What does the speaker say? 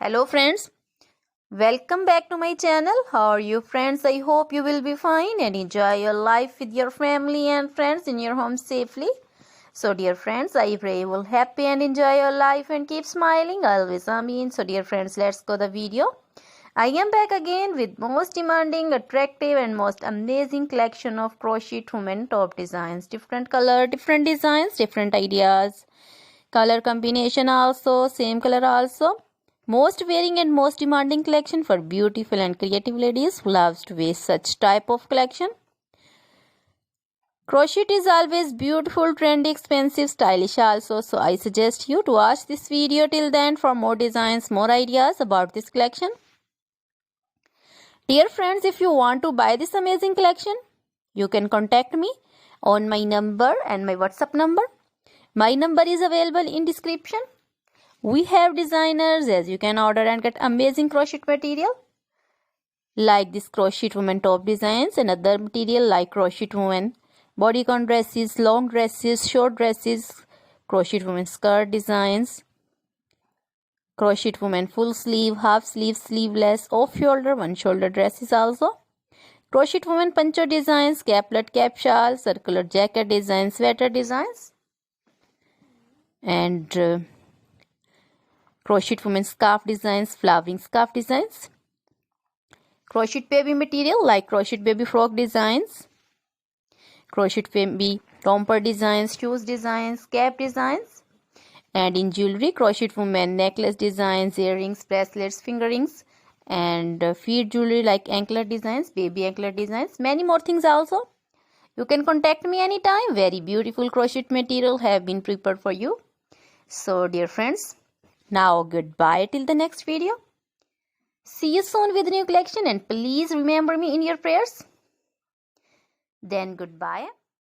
Hello friends, welcome back to my channel. How are you friends? I hope you will be fine and enjoy your life with your family and friends in your home safely. So dear friends, I pray you will happy and enjoy your life and keep smiling always. Amen. So dear friends, let's go the video. I am back again with most demanding, attractive and most amazing collection of crochet women top designs. Different color, different designs, different ideas. Color combination also, same color also. Most wearing and most demanding collection for beautiful and creative ladies who loves to wear such type of collection. Crochet is always beautiful, trendy, expensive, stylish also. So I suggest you to watch this video till then for more designs, more ideas about this collection. Dear friends, if you want to buy this amazing collection, you can contact me on my number and my WhatsApp number. My number is available in description. We have designers as you can order and get amazing crochet material like this crochet woman top designs and other material like crochet woman bodycon dresses, long dresses, short dresses, crochet woman skirt designs, crochet woman full sleeve, half sleeve, sleeveless, off shoulder, one shoulder dresses also, crochet woman poncho designs, caplet, cap shawl, circular jacket designs, sweater designs, and crochet women scarf designs, flowering scarf designs, crochet baby material like crochet baby frock designs, crochet baby romper designs, shoes designs, cap designs, and in jewelry crochet women necklace designs, earrings, bracelets, finger rings, and feet jewelry like anklet designs, baby anklet designs, many more things also. You can contact me anytime. Very beautiful crochet material have been prepared for you. So dear friends, now goodbye till the next video. See you soon with new collection and please remember me in your prayers. Then goodbye.